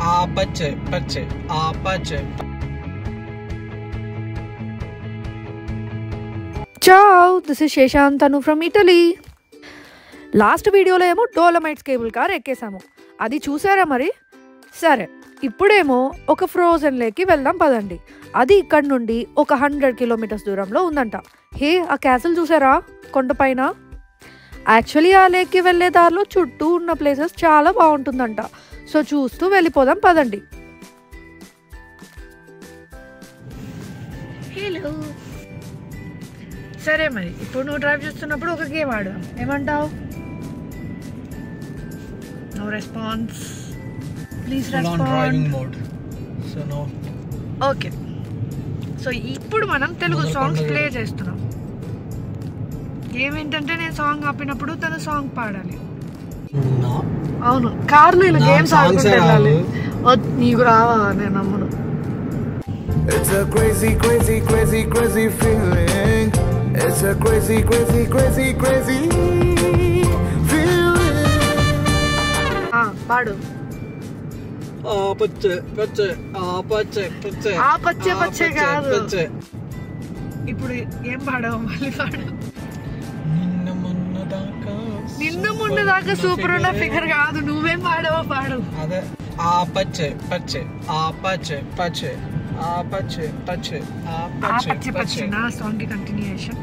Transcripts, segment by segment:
Apache, pache, apache. Ciao, this is Sheshantanu from Italy. Last వీడియోలో ఏమో dolomites cable car ఎక్కేసాము. అది చూసారా మరి? సరే, ఇప్పుడేమో ఒక ఫ్రోజన్ లేక్కి వెళ్దాం పదండి. అది ఇక్కడ నుండి ఒక 100 కిలోమీటర్స్ దూరంలో ఉందంట. హే, ఆ క్యాసిల్ చూసారా కొండపైన? యాక్చువల్లీ ఆ లేక్కి వెళ్ళే దారిలో చుట్టూ ఉన్న ప్లేసెస్ చాలా బాగుంటుందంట. సో చూస్తూ వెళ్ళిపోదాం పదండి. హలో. సరే మరి, ఇప్పుడు నువ్వు డ్రైవ్ చేస్తున్నప్పుడు ఒక గేమ్ ఆడదాం. ఏమంటావు? No response. Please respond. Driving mode. So no. Okay. So ఇప్పుడు మనం తెలుగు సాంగ్స్ ప్లే చేస్తున్నాం. ఏమేంటంటే నేను సాంగ్ ఆపినప్పుడు తను సాంగ్ పాడాలి. అవును, కార్లో ఇలా గేమ్స్ ఆడుకుంటూ వెళ్ళాలి. నీకు రావా? నేను నమ్మను. It's a crazy, crazy, crazy, crazy feeling. It's a crazy, crazy, crazy, crazy feeling. పాడు. Apache, pache, apache, pache. ఆపచ్చే పచ్చే కాదు. ఇప్పుడు ఏం పాడావు? మళ్ళీ పాడు. నిన్న మొన్న దాకా సూపర్ ఉన్న ఫిగర్ కాదు, నువ్వేం పాడావో పాడు. అదే ఆపచ్చే పచ్చే ఆపచ్చే పచ్చే ఆపచ్చే పచ్చే ఆపచ్చే పచ్చే నా సాంగ్ కి కంటిన్యూయేషన్.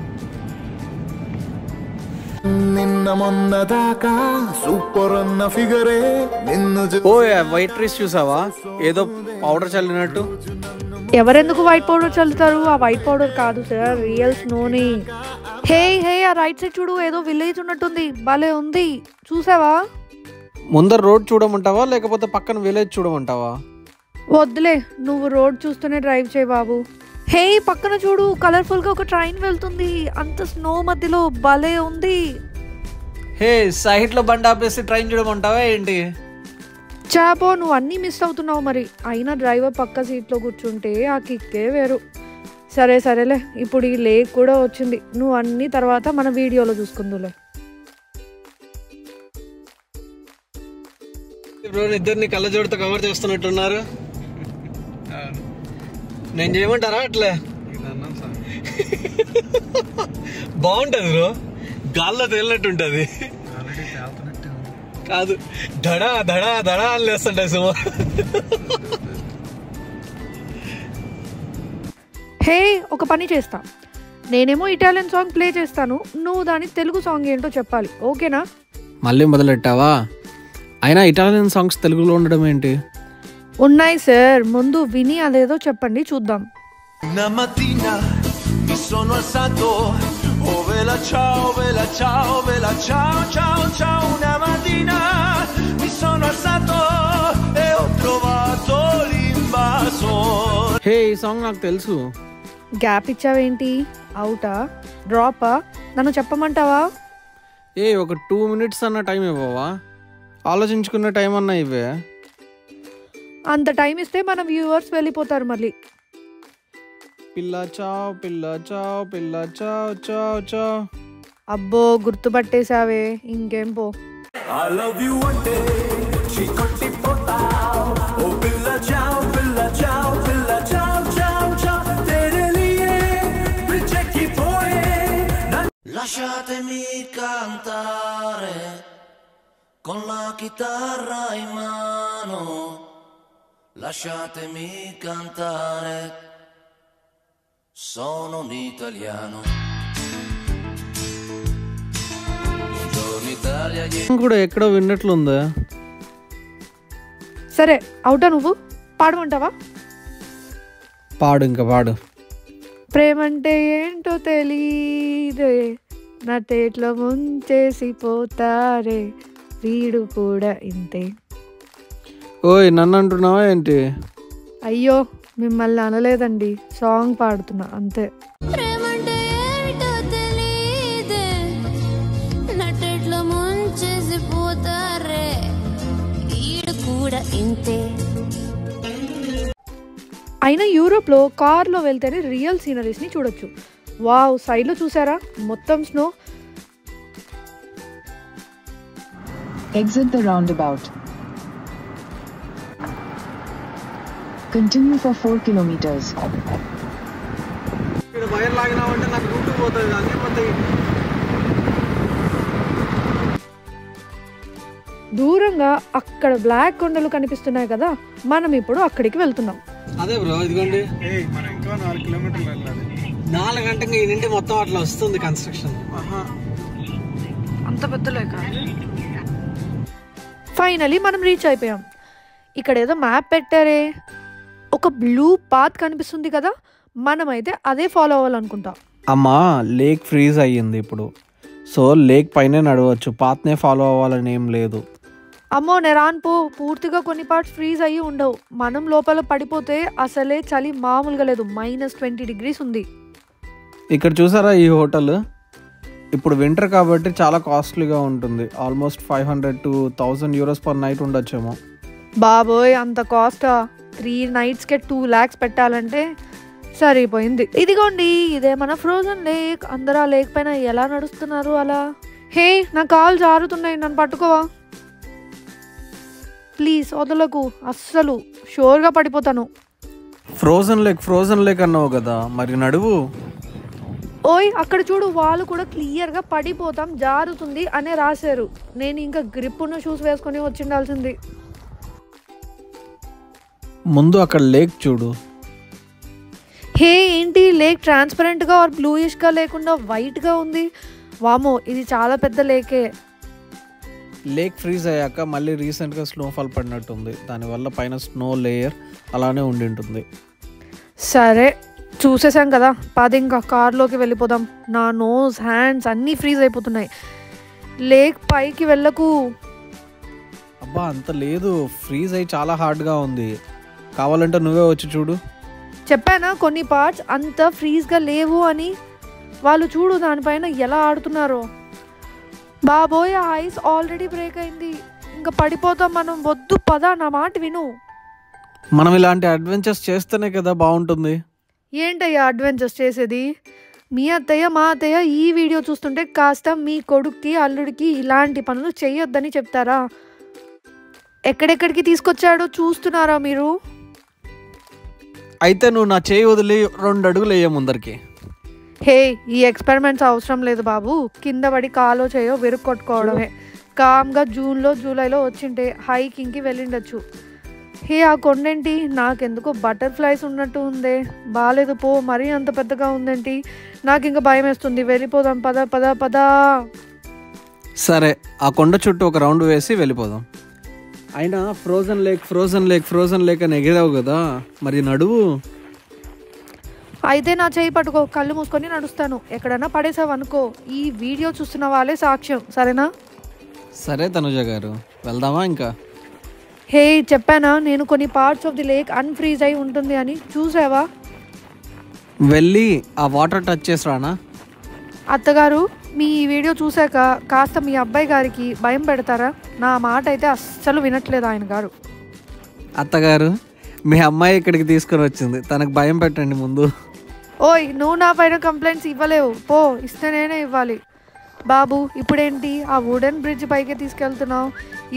నిన్న మొన్న దాకా సూపర్ ఉన్న ఫిగరే నిన్ను ఓ వైట్ రైస్ చూసావా? ఏదో పౌడర్ చల్లినట్టు. ఎవరెందుకు వైట్ పౌడర్ చల్లుతారు? ఆ వైట్ పౌడర్ కాదు సార్, రియల్ స్నోని. హే హే, ఆ రైట్ సైడ్ చూడు, ఏదో విలేజ్ ఉన్నట్టుంది, భలే ఉంది. చూసావా? ముందర రోడ్ చూడమంటావా లేకపోతే పక్కన విలేజ్ చూడమంటావా? వద్దులే, నువ్వు రోడ్ చూస్తూనే డ్రైవ్ చేయి బాబు. హే, పక్కన చూడు, కలర్ఫుల్ గా ఒక ట్రైన్ వెళ్తుంది, అంత స్నో మధ్యలో, భలే ఉంది. హే, సైడ్ లో బండి ఆపేసి ట్రైన్ చూడమంటావా ఏంటి? చాపో, నువ్వు అన్నీ మిస్ అవుతున్నావు మరి. అయినా డ్రైవర్ పక్క సీట్లో కూర్చుంటే ఆ కిక్కే వేరు. సరే సరేలే, ఇప్పుడు ఈ లేక్ కూడా వచ్చింది. నువ్వు అన్ని తర్వాత మన వీడియోలో చూసుకుందులే. ఇద్దరిని కళ్ళజోడుతో కవర్ చేస్తున్నట్టున్నారు. నేను చేయమంటారా? అట్లే బాగుంటది బ్రో, గాల్లో తేలినట్టుంటది. కాదు, దడా దడా దడా అని లేస్తుంటాయి సుమా. హే, ఒక పని చేస్తా. నేనేమో ఇటాలియన్ సాంగ్ ప్లే చేస్తాను, నువ్వు దాని తెలుగు సాంగ్ ఏంటో చెప్పాలి, ఓకేనా? మళ్ళీ మొదలెట్టావా? అయినా ఇటాలియన్ సాంగ్స్ తెలుగులో ఉండడం ఏంటి? ఉన్నాయి సార్, ముందు విని అదేదో చెప్పండి చూద్దాం. Una mattina mi sono alzato, oh vela ciao, vela ciao, vela ciao, ciao, ciao. Una mattina mi sono alzato e ho trovato l'invasor. హే, ఈ సాంగ్ నాకు తెలుసు. గ్యాప్ ఇచ్చావేంటి? అవుటా, డ్రాపా? నన్ను చెప్పమంటావా? ఒక 2 minutes అన్న టైం ఇవ్వవా? ఆలోచించుకున్న టైం అన్నా ఇవే. అంత టైం ఇస్తే మన వ్యూవర్స్ వెళ్ళిపోతారు మళ్ళీ. పిల్ల చావ్ పిల్ల చావ్ పిల్ల చావ్ చావ్ చావ్. అబ్బో, గుర్తుపట్టేశావే, ఇంకేం పో. I love you ante chikotti potao, oh pilla ciao, pilla ciao, pilla ciao, ciao, ciao. Tere liye picchi poi lasciatemi cantare con la chitarra in mano, lasciatemi cantare, sono un italiano. కూడా ఎక్కడో విన్నట్లుందా? సరే, అవుటా, నువ్వు పాడమంటావా? పాడు, ఇంకా పాడు. ప్రేమంటే ఏంటో తెలీదే, నా తేట్లో ముంచేసి పోతారే, వీడు కూడా ఇంతే. ఓయ్, నన్ను అంటున్నావా ఏంటి? అయ్యో, మిమ్మల్ని అనలేదండి, సాంగ్ పాడుతున్నా అంతే. అయినా యూరోప్ లో కార్ లో వెళ్తేనే రియల్ సీనరీస్ ని చూడొచ్చు. వావ్, సైడ్ లో చూసారా, మొత్తం snow. Exit the roundabout. Continue for 4 kilometers. ఇక్కడ వైర్ లాగినామంటే నాకు రూట్ పోతుంది, అన్నీ పోతాయి. దూరంగా అక్కడ బ్లాక్ కొండలు కనిపిస్తున్నాయి కదా, మనం ఇప్పుడు అక్కడికి వెళ్తున్నాం. అదే బ్రో, ఇదిగోండి. మనం ఇంకా 4 కిలోమీటర్లు వెళ్ళాలి. 4 గంటకి ఈ నుండి మొత్తం అట్లా వస్తుంది కన్స్ట్రక్షన్. అంత పెద్ద లేక ఫైనలీ మనం రీచ్ అయిపోయాం. ఇక్కడ ఏదో మ్యాప్ పెట్టారే, ఒక బ్లూ పాత్ కనిపిస్తుంది కదా, మనమైతే అదే ఫాలో అవ్వాలనుకుంటాం. అమ్మా లేక్ ఫ్రీజ్ అయ్యింది ఇప్పుడు, సో లేక్ పైనే నడవచ్చు, పాత్నే ఫాలో అవ్వాలని ఏం లేదు. అమ్మో నెరాన్పో, పూర్తిగా కొన్ని పార్ట్స్ ఫ్రీజ్ అయ్యి ఉండవు. మనం లోపల పడిపోతే అసలే చలి మామూలుగా లేదు, -20 degrees ఉంది. ఇక్కడ చూసారా ఈ హోటల్, ఇప్పుడు వింటర్ కాబట్టి చాలా కాస్ట్లీగా ఉంటుంది. Almost 500 to 1000 euros per night ఉండొచ్చేమో. బాబోయ్ అంత కాస్టా? 3 nightsకే 2 lakhs పెట్టాలంటే సరిపోయింది. ఇదిగోండి, ఇదే మన ఫ్రోజన్ లేక్. అందరూ ఆ లేక్ పైన ఎలా నడుస్తున్నారు అలా. హే, నా కాళ్ళు జారుతున్నాయి, నన్ను పట్టుకోవా ప్లీజ్, వదలకు, అస్సలు షోర్గా పడిపోతాను. ఫ్రోజన్ లేక్ అన్నావు కదా, మరి నడువు. ఓయ్ అక్కడ చూడు, వాళ్ళు కూడా క్లియర్గా పడిపోతాం, జారుతుంది అనే రాశారు. నేను ఇంకా గ్రిప్ ఉన్న షూస్ వేసుకొని వచ్చిండాల్సింది. ముందు అక్కడ లేక్ చూడు. హే, ఏంటి లేక్ ట్రాన్స్పరెంట్గా ఆర్ బ్లూయిష్గా లేకుండా వైట్గా ఉంది. వామో, ఇది చాలా పెద్ద లేకే. లేక్ ఫ్రీజ్ అయ్యాక మళ్ళీ రీసెంట్గా స్నోఫాల్ పడినట్టుంది, దానివల్ల పైన స్నో లేయర్ అలానే ఉండి ఉంటుంది. సరే, చూసేసాం కదా, పది ఇంకా కార్లోకి వెళ్ళిపోదాం. నా నోస్, హ్యాండ్స్ అన్నీ ఫ్రీజ్ అయిపోతున్నాయి. లేక్ పైకి వెళ్ళకు. అబ్బా అంత లేదు, ఫ్రీజ్ అయ్యి చాలా హార్డ్గా ఉంది. కావాలంటే నువ్వే వచ్చి చూడు. చెప్పానా కొన్ని పార్ట్స్ అంత ఫ్రీజ్గా లేవు అని. వాళ్ళు చూడు దానిపైన ఎలా ఆడుతున్నారో. బాబోయ్, ఆ ఐస్ ఆల్రెడీ బ్రేక్ అయింది, ఇంకా పడిపోతాం మనం. వద్దు, పద, నా మాట విను. మనం ఇలాంటి అడ్వెంచర్స్ చేస్తేనే కదా బాగుంటుంది. ఏంటయ్యా అడ్వెంచర్స్ చేసేది? మీ అత్తయ్య మా అత్తయ్య ఈ వీడియో చూస్తుంటే కాస్త మీ కొడుక్కి అల్లుడికి ఇలాంటి పనులు చేయొద్దని చెప్తారా? ఎక్కడెక్కడికి తీసుకొచ్చాడో చూస్తున్నారా మీరు? అయితే నువ్వు నా చేయి వదిలి 2 అడుగులు వేయ ముందరికి. హే, ఈ ఎక్స్పెరిమెంట్స్ అవసరం లేదు బాబు. కింద పడి కాలో చేయో విరుక్కొట్టుకోవడమే. కామ్గా జూన్లో జూలైలో వచ్చింటే హైకింగ్కి వెళ్ళిండొచ్చు. హే, ఆ కొండేంటి నాకెందుకో బటర్ఫ్లైస్ ఉన్నట్టు ఉందే. బాగాలేదు పో, మరీ అంత పెద్దగా ఉందేంటి? నాకు ఇంకా భయం వేస్తుంది. వెళ్ళిపోదాం, పద పద పద. సరే, ఆ కొండ చుట్టూ ఒక రౌండ్ వేసి వెళ్ళిపోదాం. అయినా ఫ్రోజన్ లేక్ అని ఎగిరావు కదా, మరి నడువు. అయితే నా చేయి పట్టుకో, కళ్ళు మూసుకొని నడుస్తాను. ఎక్కడన్నా పడేసావు అనుకో, ఈ వీడియో చూస్తున్న వాళ్ళే సాక్ష్యం, సరేనా? సరే తనుజ గారు, వెళ్దామా ఇంకా? హే, చెప్పానా నేను కొన్ని parts of the lake unfreeze అయి ఉంటుంది అని. చూసావా? వెళ్ళి ఆ వాటర్ టచ్ చేసి రానా? అత్తగారు, మీ ఈ వీడియో చూశాక కాస్త మీ అబ్బాయి గారికి భయం పెడతారా? నా మాట అయితే అస్సలు వినట్లేదు ఆయన గారు. అత్తగారు, మీ అమ్మాయి ఇక్కడికి తీసుకొని వచ్చింది, తనకు భయం పెట్టండి ముందు. ఓయ్, నువ్వు నా పైన కంప్లైంట్స్ ఇవ్వలేవు, పో. ఇస్తే నేనే ఇవ్వాలి. బాబు, ఇప్పుడేంటి ఆ వుడెన్ బ్రిడ్జ్ పైకి తీసుకెళ్తున్నావు?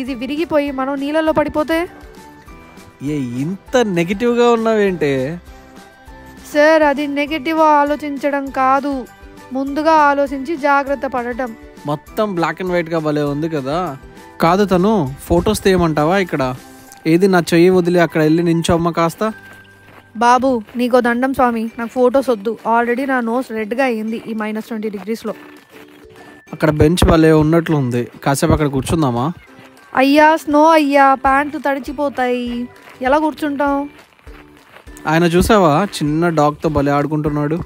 ఇది విరిగిపోయి మనం నీళ్ళలో పడిపోతే? ఇంత నెగిటివ్గా ఉన్నావేంటి? సార్, అది నెగిటివ్ ఆలోచించడం కాదు, ముందుగా ఆలోచించి జాగ్రత్త పడటం. మొత్తం బ్లాక్ అండ్ వైట్గా భలే ఉంది కదా. కాదు తను, ఫొటోస్ తీయమంటావా ఇక్కడ? ఏది, నా చెయ్యి వదిలి అక్కడ వెళ్ళి నించోమ్మ కాస్త. బాబు, నీకో దండం స్వామి, నాకు ఫొటోస్ వద్దు. ఆల్రెడీ నా నోస్ రెడ్గా అయ్యింది ఈ -20 degreesలో. అక్కడ బెంచ్ భలే ఉన్నట్లు ఉంది, కాసేపు అక్కడ కూర్చుందామా? అయ్యా, స్నో అయ్యా, ప్యాంట్లు తడిచిపోతాయి, ఎలా కూర్చుంటాం? ఆయన చూసావా, చిన్న డాగ్తో భలే ఆడుకుంటున్నాడు.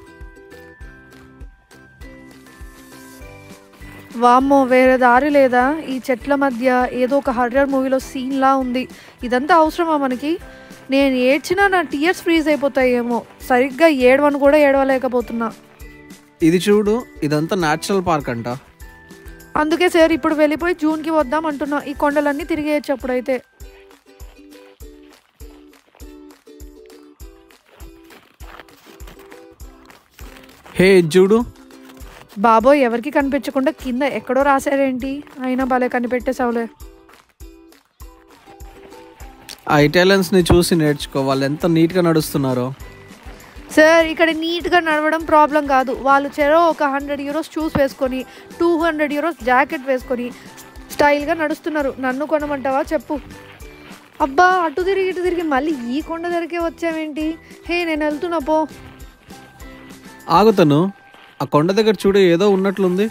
వామ్మో, వేరే దారి లేదా? ఈ చెట్ల మధ్య ఏదో ఒక హర్రర్ మూవీలో సీన్లా ఉంది. ఇదంతా అవసరమా మనకి? నేను ఏడ్చినా నా టీయర్స్ ఫ్రీజ్ అయిపోతాయేమో. సరిగ్గా ఏడవను కూడా ఏడవలేకపోతున్నా. ఇది చూడు, ఇదంతా న్యాచురల్ పార్క్ అంట. అందుకే సార్ ఇప్పుడు వెళ్ళిపోయి జూన్కి వద్దాం అంటున్నా. ఈ కొండలన్నీ తిరిగేయచ్చు అప్పుడైతే. హే చూడు. బాబోయ్, ఎవరికి కనిపించకుండా కింద ఎక్కడో రాశారేంటి? అయినా భలే కనిపెట్టేసావులే. ఆ ఇటాలియన్స్ని చూసి నేర్చుకో, వాళ్ళు ఎంత నీట్గా నడుస్తున్నారో. సార్ ఇక్కడ నీట్గా నడవడం ప్రాబ్లం కాదు, వాళ్ళు చెరో ఒక 100 euros షూస్ వేసుకొని 200 euros జాకెట్ వేసుకొని స్టైల్గా నడుస్తున్నారు. నన్ను కొనమంటావా చెప్పు. అబ్బా అటు తిరిగి ఇటు తిరిగి మళ్ళీ ఈ కొండ దగ్గరికే వచ్చావేంటి? హే నేను వెళ్తున్నా పో. ఆగుతాను, ఆ కొండ దగ్గర చూడు ఏదో ఉన్నట్లుంది.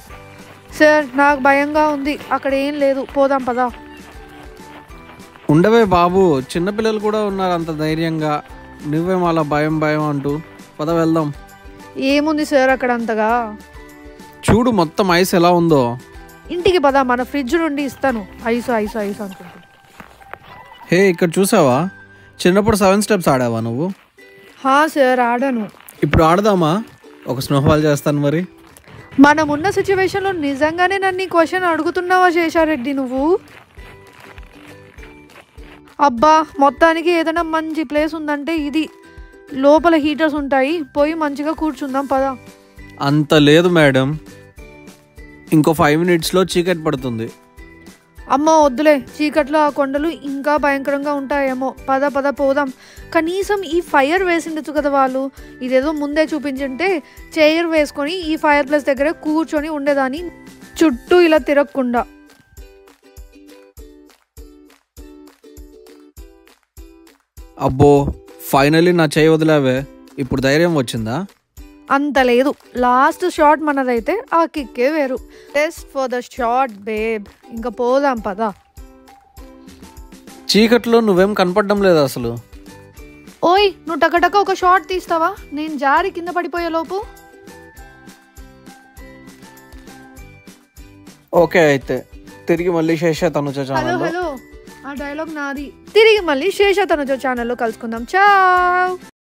సార్ నాకు భయంగా ఉంది, అక్కడ ఏం లేదు, పోదాం పదా. ఉండవే బాబు, చిన్నపిల్లలు కూడా ఉన్నారు అంత ధైర్యంగా, నువ్వేం అలా భయం భయం అంటూ. పద వెళ్దాం. ఏముంది సార్ అక్కడ అంతగా? చూడు మొత్తం ఐస్ ఎలా ఉందో. ఇంటికి పదా, మన ఫ్రిడ్జ్ నుండి ఇస్తాను. ఐసు ఐసు ఐసు అనుకుంటా. హే ఇక్కడ చూసావా, చిన్నప్పుడు 7 steps ఆడావా నువ్వు? హా సార్ ఆడాను. ఇప్పుడు ఆడదామా? ఒక స్నోఫాల్ చేస్తాను మరి. మనం ఉన్న సిచ్యువేషన్లో నిజంగానే నన్ను ఈ క్వశ్చన్ అడుగుతున్నావా శేషారెడ్డి నువ్వు? అబ్బా మొత్తానికి ఏదైనా మంచి ప్లేస్ ఉందంటే ఇది. లోపల హీటర్స్ ఉంటాయి, పోయి మంచిగా కూర్చుందాం పదా. అంత లేదు మేడం, ఇంకో 5 minutesలో చీకటి పడుతుంది. అమ్మ వద్దులే, చీకట్లో ఆ కొండలు ఇంకా భయంకరంగా ఉంటాయేమో. పద పద పోదాం. కనీసం ఈ ఫైర్ వేసిండొచ్చు కదా వాళ్ళు. ఇదేదో ముందే చూపించుంటే చైర్ వేసుకొని ఈ ఫైర్ ప్లేస్ దగ్గర కూర్చొని ఉండేదాన్ని, చుట్టూ ఇలా తిరగకుండా. అబ్బో ఫైనల్లీ నా చేయి వదిలావే, ఇప్పుడు ధైర్యం వచ్చిందా? అంత లేదు, లాస్ట్ షాట్ మనదైతే ఆ కిక్కే వేరు. Test for the shot babe. ఇంకా పోదాం పదా. చీకట్లో నువ్వేం కనపడడం లేదు అసలు. ఓయ్ నువ్వు టకటక ఒక షాట్ తీస్తావా? నేను జారి కింద పడిపోయే లోపు. ఓకే అయితే తిరిగి మళ్ళీ శేష తనుజ హలో ఛానల్లో. హలో, ఆ డైలాగ్ నాది. తిరిగి మళ్ళీ శేష తనుజ ఛానల్లో కలుసుకుందాం. చావ్.